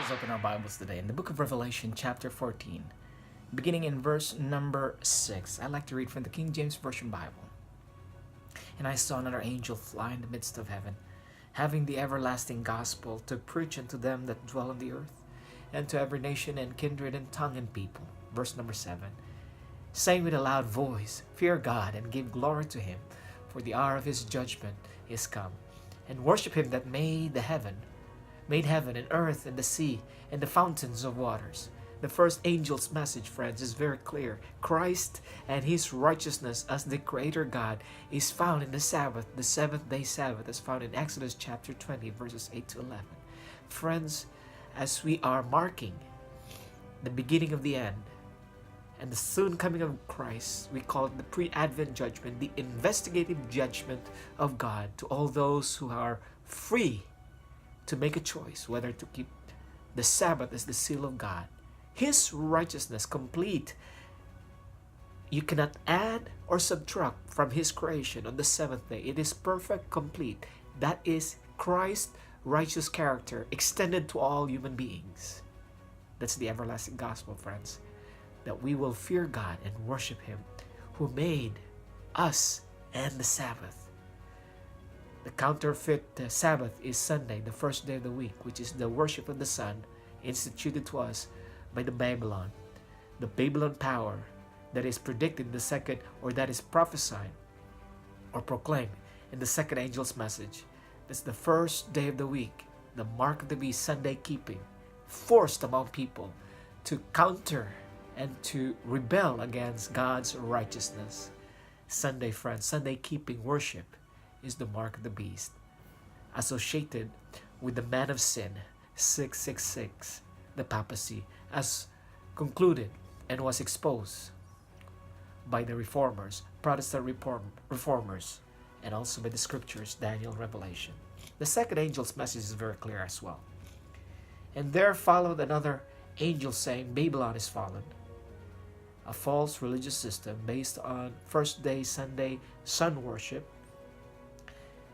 Let's open our Bibles today in the book of Revelation, chapter 14, beginning in verse number 6. I'd like to read from the King James Version Bible. And I saw another angel fly in the midst of heaven, having the everlasting gospel to preach unto them that dwell on the earth, and to every nation and kindred and tongue and people. Verse number 7. Saying with a loud voice, Fear God and give glory to him, for the hour of his judgment is come. And worship him that made heaven and earth and the sea and the fountains of waters. The first angel's message, friends, is very clear. Christ and his righteousness as the Creator God is found in the Sabbath, the seventh-day Sabbath, as found in Exodus chapter 20, verses 8 to 11. Friends, as we are marking the beginning of the end and the soon coming of Christ, we call it the pre-Advent judgment, the investigative judgment of God to all those who are free to make a choice whether to keep the Sabbath as the seal of God. His righteousness complete. You cannot add or subtract from his creation on the seventh day. It is perfect, complete. That is Christ's righteous character extended to all human beings. That's the everlasting gospel, friends. That we will fear God and worship him who made us and the Sabbath. The counterfeit Sabbath is Sunday, the first day of the week, which is the worship of the sun instituted to us by the Babylon power that is predicted in the second, or that is prophesied or proclaimed in the second angel's message. That's the first day of the week, the mark of the beast, Sunday keeping, forced among people to counter and to rebel against God's righteousness. Sunday, friends, Sunday keeping worship is the mark of the beast, associated with the man of sin, 666, the papacy, as concluded and was exposed by the reformers, Protestant reformers, and also by the scriptures, Daniel, Revelation. The second angel's message is very clear as well. And there followed another angel saying, Babylon is fallen, a false religious system based on first day Sunday sun worship,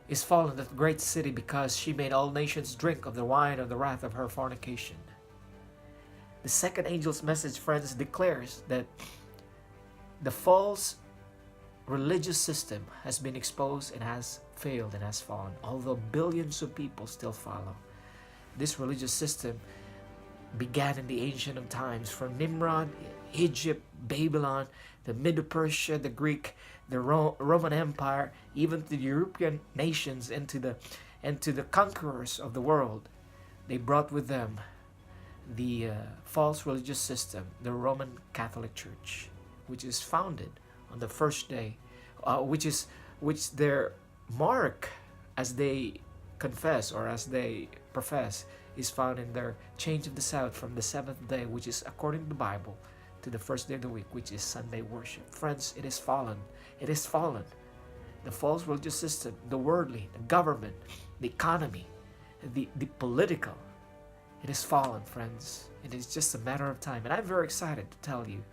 is fallen, that great city, because she made all nations drink of the wine of the wrath of her fornication. The second angel's message, friends, declares that the false religious system has been exposed and has failed and has fallen, although billions of people still follow. This religious system began in the ancient of times, from Nimrod, Egypt, Babylon, the Medo-Persia, the Greek, the Roman Empire, even to the European nations, and to the conquerors of the world. They brought with them the false religious system, the Roman Catholic Church, which is founded on the first day, which their mark, as they confess or as they profess, is found in their change of the Sabbath from the seventh day, which is according to the Bible, to the first day of the week, which is Sunday worship. Friends, it is fallen. It is fallen. The false religious system, the worldly, the government, the economy, the political, it is fallen, friends. It is just a matter of time. And I'm very excited to tell you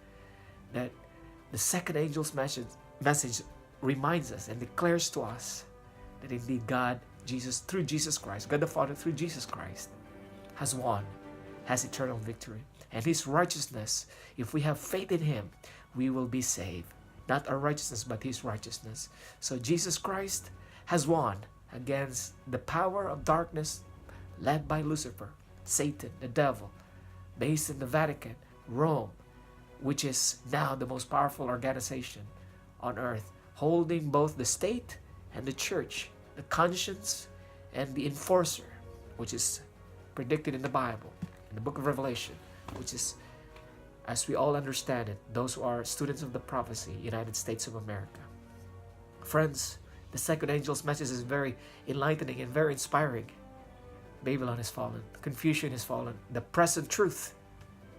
that the second angel's message reminds us and declares to us that indeed God, Jesus, through Jesus Christ, God the Father through Jesus Christ, has won, has eternal victory. And his righteousness, if we have faith in him, we will be saved. Not our righteousness, but his righteousness. So Jesus Christ has won against the power of darkness led by Lucifer, Satan, the devil, based in the Vatican, Rome, which is now the most powerful organization on earth, holding both the state and the church, the conscience and the enforcer, which is predicted in the Bible, in the book of Revelation, which is, as we all understand it, those who are students of the prophecy, United States of America. Friends, the second angel's message is very enlightening and very inspiring. Babylon has fallen. Confusion has fallen. The present truth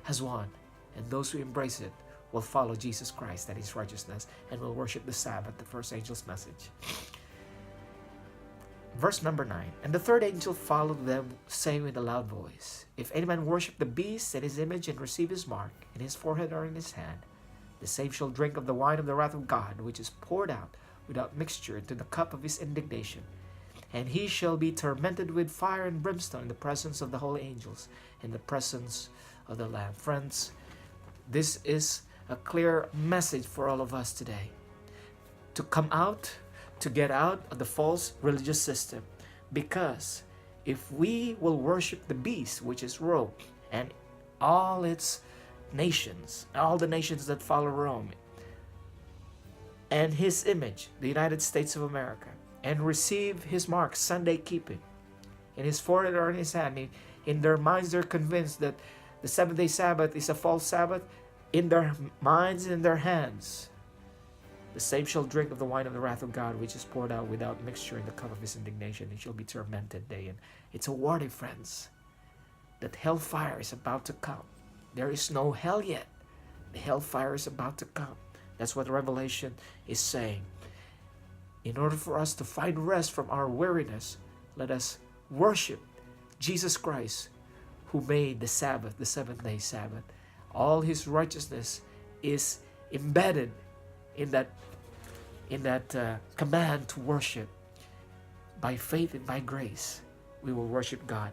has won. And those who embrace it will follow Jesus Christ and his righteousness and will worship the Sabbath, the first angel's message. Verse number 9. And the third angel followed them, saying with a loud voice, If any man worship the beast and his image, and receive his mark in his forehead or in his hand, the same shall drink of the wine of the wrath of God, which is poured out without mixture into the cup of his indignation. and he shall be tormented with fire and brimstone in the presence of the holy angels, in the presence of the Lamb. Friends, this is a clear message for all of us today. To come out, to get out of the false religious system. Because if we will worship the beast, which is Rome, and all its nations, all the nations that follow Rome, and his image, the United States of America, and receive his mark, Sunday keeping, in his forehead or in his hand, in their minds they're convinced that the seventh-day Sabbath is a false Sabbath, in their minds and in their hands, the same shall drink of the wine of the wrath of God, which is poured out without mixture in the cup of his indignation, and shall be tormented day and. It's a warning, friends, that hellfire is about to come. There is no hell yet. The hellfire is about to come. That's what Revelation is saying. In order for us to find rest from our weariness, let us worship Jesus Christ, who made the Sabbath, the seventh-day Sabbath. All his righteousness is embedded in that command to worship. By faith and by grace, we will worship God.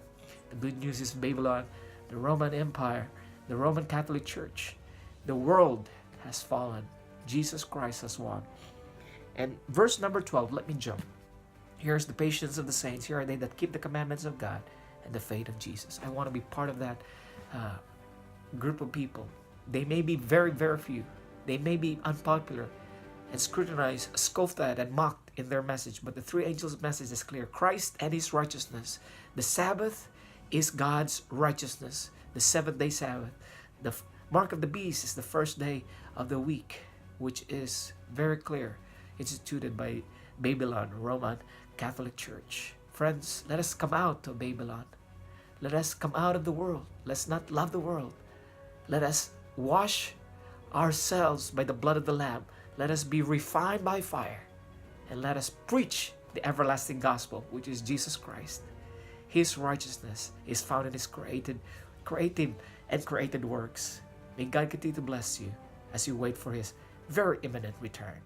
The good news is Babylon, the Roman Empire, the Roman Catholic Church, the world has fallen. Jesus Christ has won. And verse number 12, let me jump. Here's the patience of the saints. Here are they that keep the commandments of God and the faith of Jesus. I want to be part of that group of people. They may be very, very few. They may be unpopular and scrutinized, scoffed at, and mocked in their message. But the three angels' message is clear. Christ and his righteousness. The Sabbath is God's righteousness. The seventh-day Sabbath. The mark of the beast is the first day of the week, which is very clear, instituted by Babylon, Roman Catholic Church. Friends, let us come out of Babylon. Let us come out of the world. Let's not love the world. Let us wash ourselves by the blood of the Lamb. Let us be refined by fire. And let us preach the everlasting gospel, which is Jesus Christ. His righteousness is found in his created works. May God continue to bless you as you wait for his very imminent return.